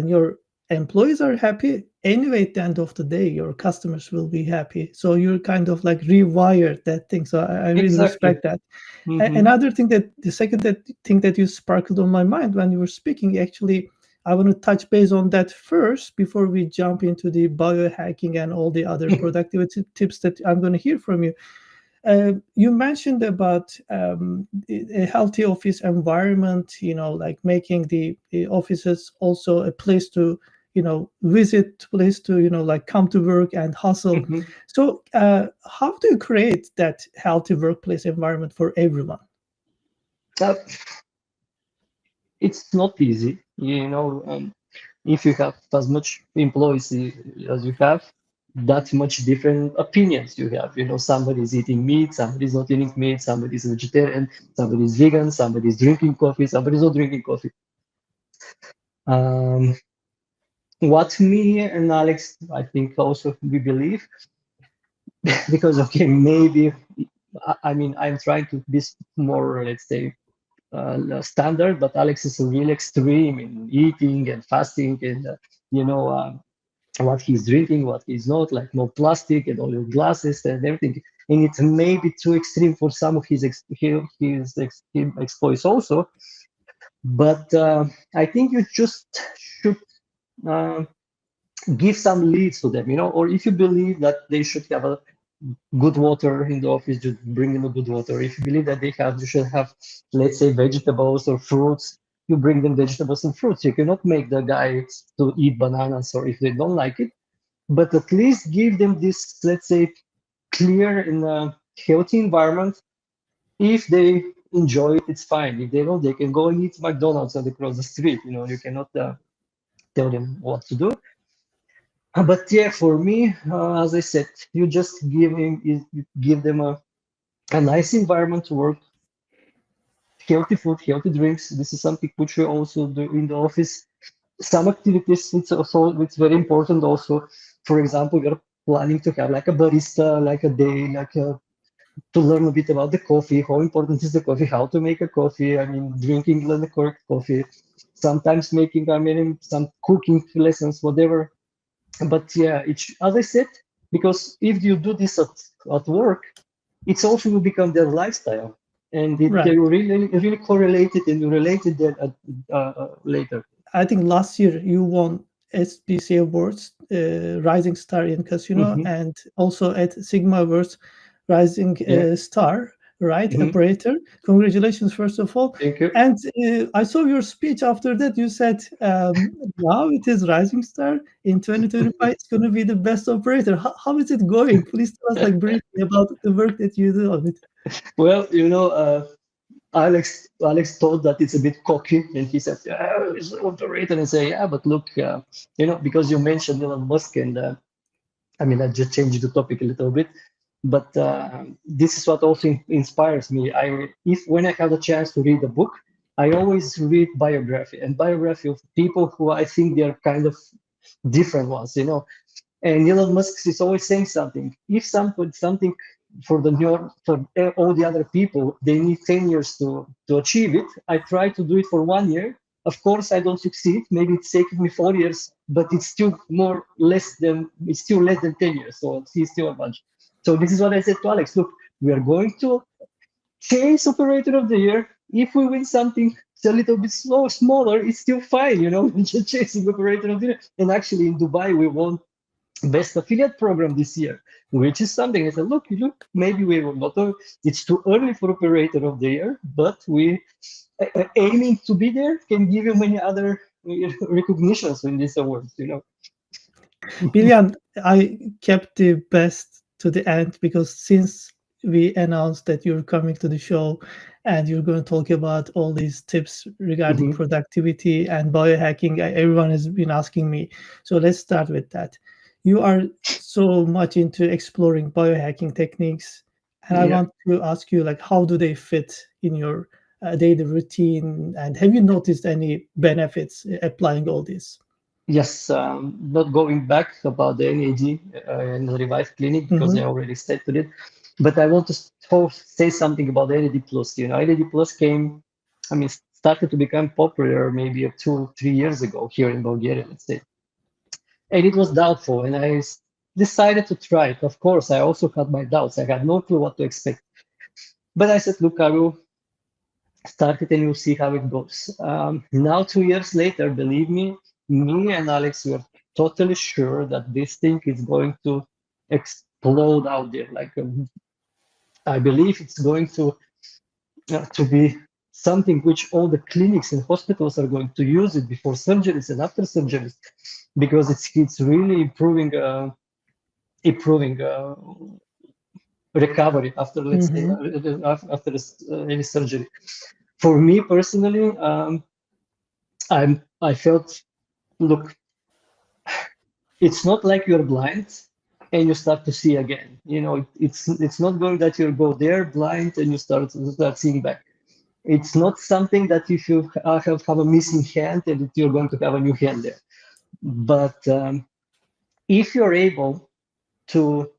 your employees are happy, anyway, at the end of the day, your customers will be happy. So you're kind of like rewired that thing. So I really Exactly. respect that. Hmm. Another thing that the second that thing that you sparkled on my mind when you were speaking, actually, I want to touch base on that first before we jump into the biohacking and all the other productivity tips that I'm going to hear from you. You mentioned about a healthy office environment, like making the offices also a place to, visit, place to, like come to work and hustle. Hmm. So, how do you create that healthy workplace environment for everyone? Uh, it's not easy, if you have as much employees as you have, that much different opinions you have. Somebody's eating meat, somebody's not eating meat, somebody's vegetarian, somebody's vegan, somebody's drinking coffee, somebody's not drinking coffee. Um, what me and Alex, I think also we believe, because okay, maybe I mean I'm trying to be more, let's say, standard, but Alex is really extreme in eating and fasting and you know. What he's drinking, what he's not, like no plastic and all your glasses and everything. And it's maybe too extreme for some of his exploits also. But I think you just should uh, give some leads to them, or if you believe that they should have a good water in the office, just bring them a good water. If you believe that they should have, let's say, vegetables or fruits, you bring them vegetables and fruits. You cannot make the guy to eat bananas, or if they don't like it, but at least give them this, let's say, clear and healthy environment. If they enjoy it, it's fine. If they don't, they can go and eat McDonald's and across the street. You cannot tell them what to do. But yeah, for me, as I said, you just give them a nice environment to work, healthy food, healthy drinks. This is something which we also do in the office. Some activities, it's very important also. For example, we're planning to have like a barista, like a day, to learn a bit about the coffee, how important is the coffee, how to make a coffee. I mean, drinking the correct coffee. Sometimes making, I mean, some cooking lessons, whatever. But yeah, as I said, because if you do this at work, it's also will become their lifestyle, and they Right. really correlated and related that later. I think last year you won SBC Awards, Rising Star in Casino, Hmm. and also at Sigma Awards, Rising Yeah. Star, right? Hmm. Operator. Congratulations, first of all. Thank you. And I saw your speech after that. You said, now it is Rising Star. In 2025, it's going to be the best operator. How is it going? Please tell us, like, briefly about the work that you do on it. Well, Alex thought that it's a bit cocky, and he said, "Yeah, it's overrated." And I say, "Yeah, but look, because you mentioned Elon Musk, and I mean, I just changed the topic a little bit, but this is what also inspires me. If when I have the chance to read a book, I always read biography and biography of people who I think they are kind of different ones, And Elon Musk is always saying something. If something for all the other people, they need 10 years to achieve it. I try to do it for 1 year. Of course, I don't succeed. Maybe it's taking me 4 years, but it's still less than 10 years. So it's still a bunch. So this is what I said to Alex. Look, we are going to chase operator of the year. If we win something it's a little bit smaller, it's still fine, We're just chasing operator of the year. And actually in Dubai, we won best affiliate program this year, which is something I said, look, maybe we will not, it's too early for operator of the year, but we aiming to be there can give you many other recognitions in these awards. Bilyan, I kept the best to the end because since we announced that you're coming to the show and you're going to talk about all these tips regarding Hmm. productivity and biohacking, everyone has been asking me. So let's start with that. You are so much into exploring biohacking techniques, and I Yeah. want to ask you, like, how do they fit in your daily routine? And have you noticed any benefits applying all this? Yes, not going back about the NAD and the Revive Clinic because I Hmm. already stated it, but I want to say something about the NAD Plus. NAD Plus came I mean, started to become popular maybe 2, 3 years ago here in Bulgaria, let's say. And it was doubtful, and decided to try it. Of course, I also had my doubts. I had no clue what to expect. But I said, look, I will start it and you'll see how it goes. Now, 2 years later, believe me and Alex were totally sure that this thing is going to explode out there. Like, I believe it's going to be something which all the clinics and hospitals are going to use it before surgeries and after surgeries, because it's really improving recovery after, let's say, Mm-hmm. after any surgery. For me personally, I felt, look, it's not like you're blind and you start to see again. It's not going that you go there blind and you start seeing back. It's not something that if you have a missing hand and that you're going to have a new hand there. But if you're able to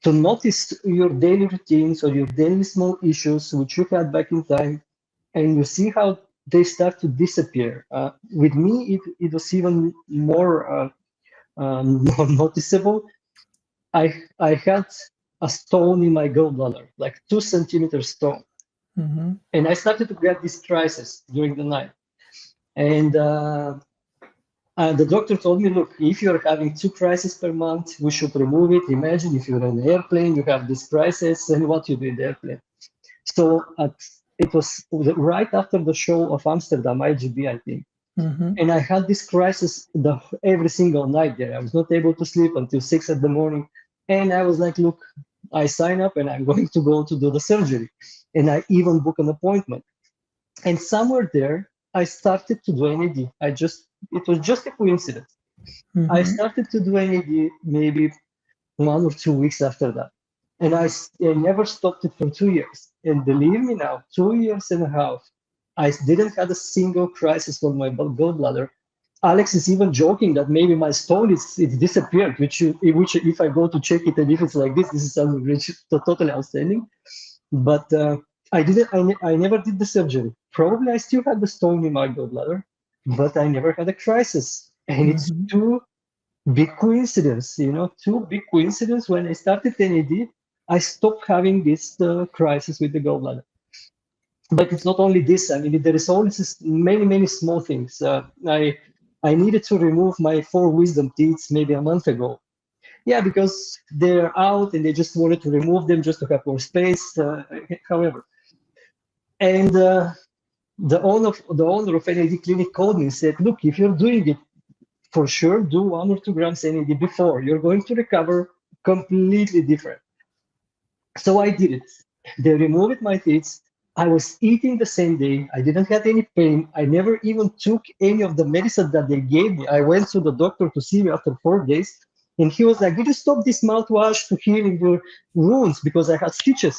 notice your daily routines or your daily small issues which you had back in time, and you see how they start to disappear. With me, it was even more noticeable. I had a stone in my gallbladder, like 2 centimeter stone, Mm-hmm. and I started to get these crises during the night. And the doctor told me, look, if you're having 2 crises per month, we should remove it. Imagine if you're in an airplane, you have this crisis, and what you do in the airplane. So it was right after the show of Amsterdam, IGB, I think. Mm-hmm. And I had this crisis every single night there. I was not able to sleep until 6 in the morning. And I was like, look, I sign up and I'm going to go to do the surgery. And I even book an appointment. And somewhere there, I started to do NAD. It was just a coincidence. I Mm-hmm. started to do NAD maybe 1 or 2 weeks after that. And I never stopped it for 2 years. And believe me now, 2 years and a half, I didn't have a single crisis for my gallbladder. Alex is even joking that maybe my stone it's disappeared, which if I go to check it and if it's like this is something which is totally outstanding. But I didn't. I never did the surgery. Probably I still had the stone in my gallbladder, but I never had a crisis. And it's Mm-hmm. two big coincidence, two big coincidence. When I started NAD, I stopped having this crisis with the gallbladder. But it's not only this. I mean, there is always many small things. I needed to remove my 4 wisdom teeth maybe a month ago. Yeah, because they're out and they just wanted to remove them just to have more space. However, and the owner of NAD clinic called me and said, "Look, if you're doing it, for sure, do 1 or 2 grams NAD before. You're going to recover completely different." So I did it. They removed my teeth. I was eating the same day. I didn't have any pain. I never even took any of the medicine that they gave me. I went to the doctor to see me after 4 days, and he was like, "Did you stop this mouthwash to healing your wounds?" Because I had stitches.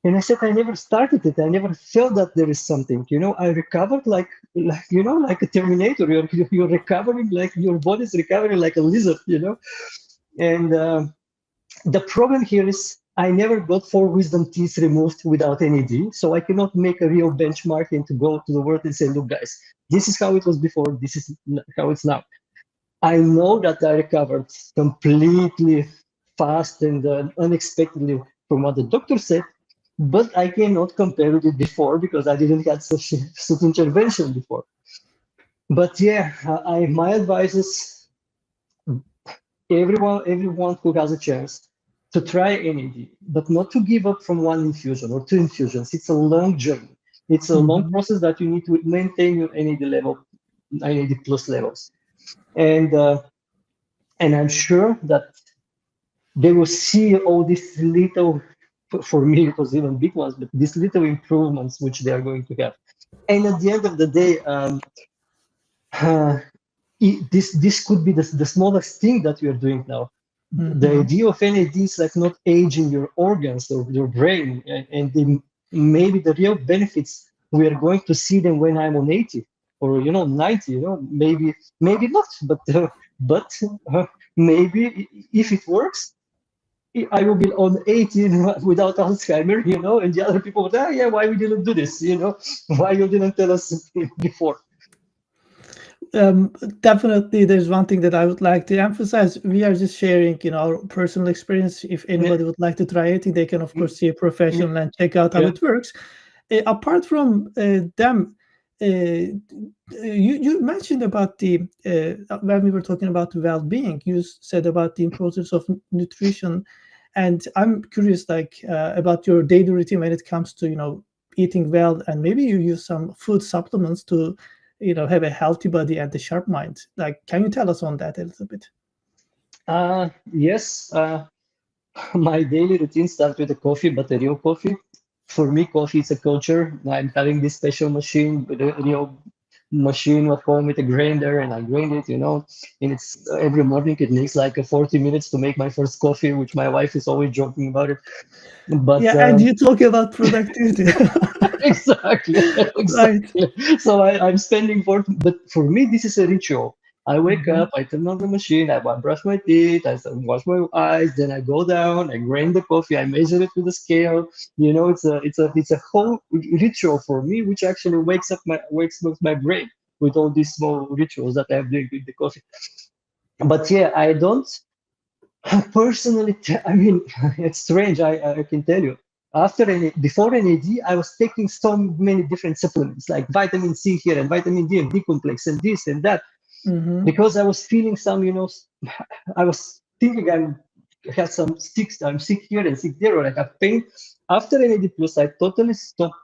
And I said, I never started it. I never felt that there is something. I recovered like a Terminator. You're recovering like your body's recovering like a lizard. And the problem here is I never got 4 wisdom teeth removed without NAD, so I cannot make a real benchmark and to go to the world and say, look, guys, this is how it was before, this is how it's now. I know that I recovered completely fast and unexpectedly from what the doctor said, but I cannot compare with it before because I didn't have such intervention before. But yeah, my advice is everyone who has a chance to try NAD, but not to give up from one infusion or 2 infusions. It's a long journey. It's a long Mm-hmm. process that you need to maintain your NAD level, NAD plus levels, and uh, and I'm sure that they will see all these little. For me, it was even big ones, but these little improvements which they are going to have. And at the end of the day, uh, this could be the smallest thing that we are doing now. The Mm-hmm. idea of NAD is like not aging your organs or your brain, and maybe the real benefits we are going to see them when I'm on 80 or 90. Maybe not, but maybe if it works, I will be on 18 without Alzheimer, and the other people would, yeah, why we didn't do this, why you didn't tell us before? Um, Definitely, there's one thing that I would like to emphasize. We are just sharing, our personal experience. If Yeah, anybody would like to try it, they can, of mm, course, see a yeah, professional and check out how yeah. it works. Apart from them, you mentioned about the when we were talking about well-being, you said about the importance of nutrition, and I'm curious, like about your daily routine when it comes to eating well, and maybe you use some food supplements to have a healthy body and a sharp mind. Like, can you tell us on that a little bit? Yes, my daily routine starts with a coffee, but a real coffee. For me, coffee is a culture. I'm having this special machine with a real machine at home with a grinder, and I grind it, and it's every morning it takes like 40 minutes to make my first coffee, which my wife is always joking about it. But Yeah, and you talk about productivity. exactly, Right. exactly. So I'm spending but for me, this is a ritual. I wake Mhm. up, I turn on the machine, I brush my teeth, wash my eyes, then I go down, I grind the coffee, I measure it with a scale. It's a whole ritual for me, which actually wakes up my brain with all these small rituals that I'm doing with the coffee. But yeah, I don't. Personally, I mean, it's strange. I can tell you. Before NAD, I was taking so many different supplements like vitamin C here and vitamin D and D complex and this and that Mhm. because I was feeling I was thinking had some sick. I'm sick here and sick there, or I have pain. After NAD plus, I totally stopped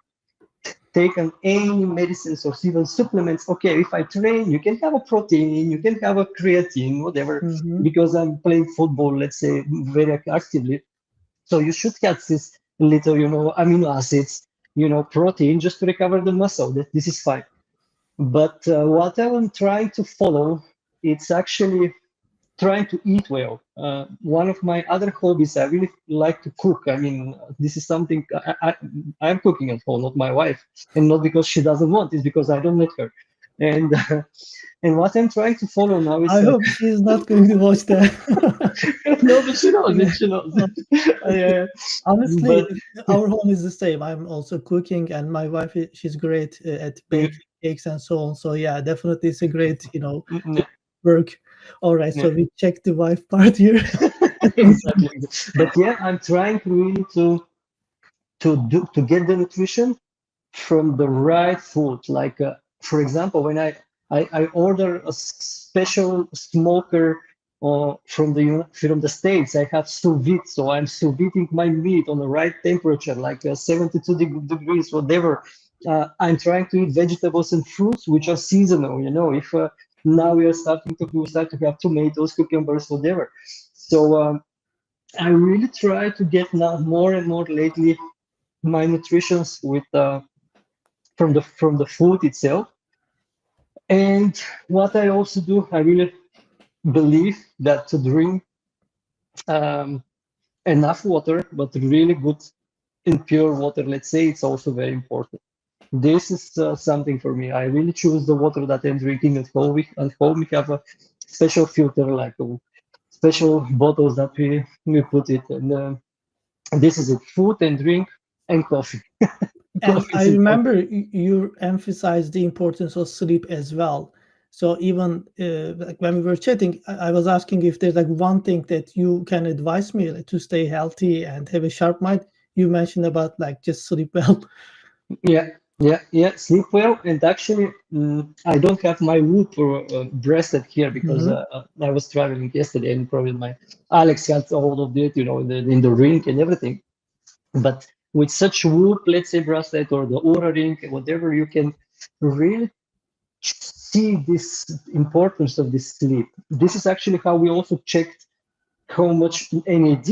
taken any medicines or even supplements. Okay, if I train, you can have a protein, you can have a creatine, whatever, Mhm. because I'm playing football, let's say, very actively. So you should have this little, amino acids, protein just to recover the muscle. This is fine. But what I'm trying to follow, it's actually trying to eat well. One of my other hobbies, I really like to cook. I mean, this is something I'm cooking at home, not my wife, and not because she doesn't want. It's because I don't let her. And and what I'm trying to follow now I is hope she's not going to watch that. no, but she knows Yeah. it. She knows Uh, it. Okay. Honestly, But our home is the same. I'm also cooking, and my wife, she's great at baking cakes and so on. So yeah, definitely it's a great, yeah, work. All right, yeah, so we check the wife part here. exactly. But yeah, I'm trying really to get the nutrition from the right food. Like, for example, when I order a special smoker from the States, I have sous vide. So I'm sous videing my meat on the right temperature, like 72 degrees, whatever. I'm trying to eat vegetables and fruits, which are seasonal. If now we start to have tomatoes, cucumbers, whatever. So I really try to get now more and more lately my nutritions with from the food itself. And what I also do, I really believe that to drink um, enough water, but really good and pure water, let's say, it's also very important. This is something for me. I really choose the water that I'm drinking at home. At home, we have a special filter, like special bottles that we put it. And this is it: food and drink and coffee. And Coffee I is important. remember you emphasized the importance of sleep as well. So even like when we were chatting, I was asking if there's like one thing that you can advise me like, to stay healthy and have a sharp mind. You mentioned about like just sleep well. Yeah, yeah, yeah. Sleep well, and actually, I don't have my whoop breasted here because Mhm. I was traveling yesterday, and probably my Alex had all of it, in the ring and everything. But with such whoop, let's say bracelet or the Aura ring, whatever, you can really see this importance of this sleep. This is actually how we also checked how much NAD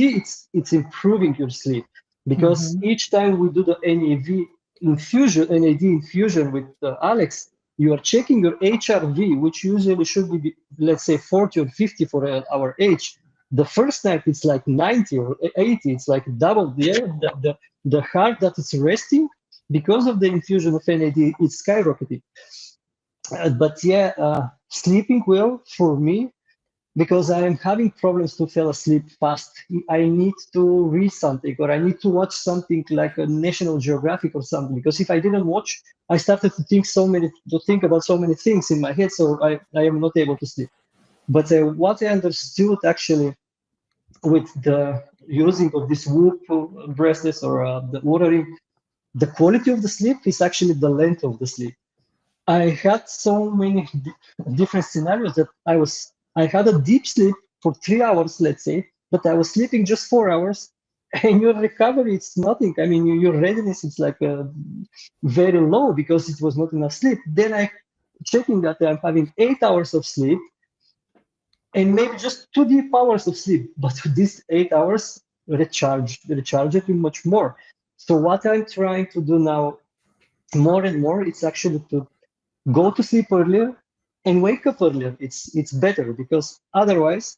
it's improving your sleep because Mhm. each time we do the NAD infusion with Alex, you are checking your HRV, which usually should be let's say 40 or 50 for our age. The first night it's like 90 or 80, it's like double the heart that is resting because of the infusion of NAD is skyrocketing. But yeah, sleeping well for me because I'm having problems to fall asleep fast. I need to read something or I need to watch something like a National Geographic or something. Because if I didn't watch, I started to think about so many things in my head, so I am not able to sleep. But what I understood actually with the using of this Whoop bracelets or the watering, the quality of the sleep is actually the length of the sleep. I had so many different scenarios that I had a deep sleep for 3 hours, let's say, but I was sleeping just 4 hours, and your recovery it's nothing. I mean, your readiness is like very low because it was not enough sleep. Then I checking that I'm having 8 hours of sleep and maybe just 2 deep hours of sleep, but these 8 hours recharge it with much more. So what I'm trying to do now more and more, it's actually to go to sleep earlier and wake up earlier. It's better because otherwise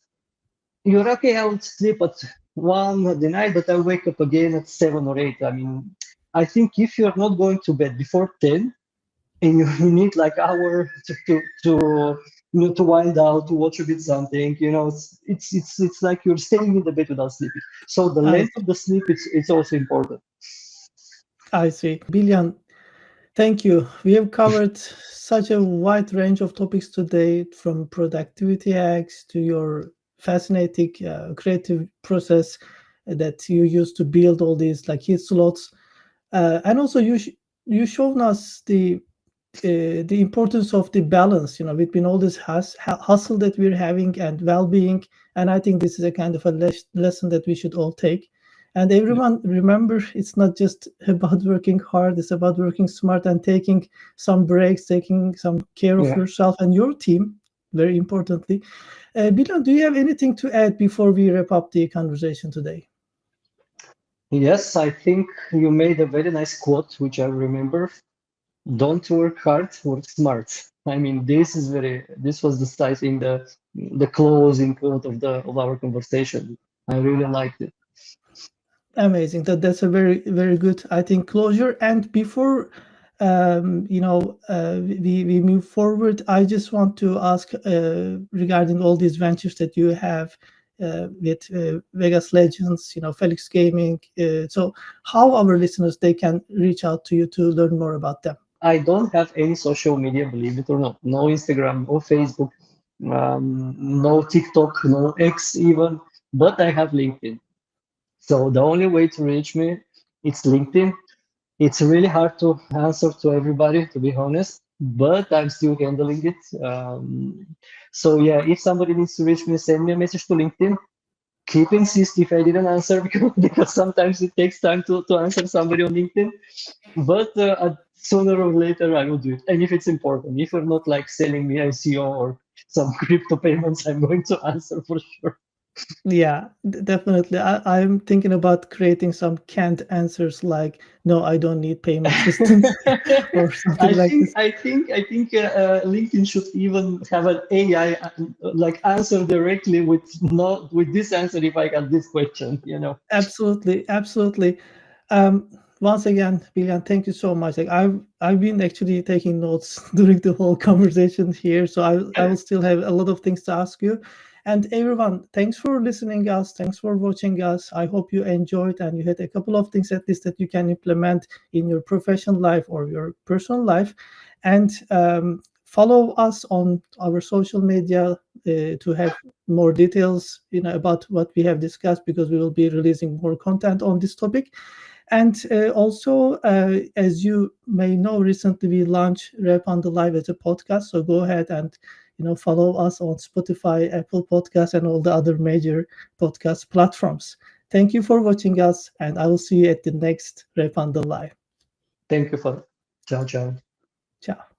you're okay. I'll sleep at 1 at the night, but I'll wake up again at 7 or 8. I mean, I think if you're not going to bed before 10 and you need like hour to wind out to watch a bit something, it's like you're staying in the bed without sleeping. So the I length of the sleep it's also important. I see. Bilyan, thank you. We have covered such a wide range of topics today, from productivity hacks to your fascinating creative process that you use to build all these like hit slots. And also you shown us the importance of the balance, between all this hustle that we're having and well-being. And I think this is a kind of a lesson that we should all take. And Yeah. everyone, remember, it's not just about working hard, it's about working smart and taking some breaks, taking some care of Yeah. yourself and your team, very importantly. Bilal, do you have anything to add before we wrap up the conversation today? Yes, I think you made a very nice quote, which I remember. Don't work hard, work smart. I mean, this was the, I think, the closing quote of our conversation. I really liked it. Amazing. That's a very very good, I think, closure. And before we move forward, I just want to ask regarding all these ventures that you have with Vegas Legends, Felix Gaming. So how our listeners, they can reach out to you to learn more about them? I don't have any social media, believe it or not. No Instagram, no Facebook, no TikTok, no X even, but I have LinkedIn. So the only way to reach me, it's LinkedIn. It's really hard to answer to everybody, to be honest, but I'm still handling it. So yeah, if somebody needs to reach me, send me a message to LinkedIn. Keep insist if I didn't answer because sometimes it takes time to answer somebody on LinkedIn. But sooner or later I will do it. And if it's important, if you're not like selling me ICO or some crypto payments, I'm going to answer for sure. Yeah, definitely. I'm thinking about creating some canned answers like, no, I don't need payment systems or something like this. LinkedIn should even have an AI like answer directly with no with this answer if I got this question. Absolutely, absolutely. Once again, Billion, thank you so much. Like I've been actually taking notes during the whole conversation here, so I will still have a lot of things to ask you. And everyone, thanks for listening us. Thanks for watching us. I hope you enjoyed and you had a couple of things at least that you can implement in your professional life or your personal life. And follow us on our social media to have more details, about what we have discussed, because we will be releasing more content on this topic. And also, as you may know, recently we launched Rap on the Live as a podcast. So go ahead and follow us on Spotify, Apple Podcasts, and all the other major podcast platforms. Thank you for watching us, and I will see you at the next Rap on the Live. Thank you for ciao ciao. Ciao.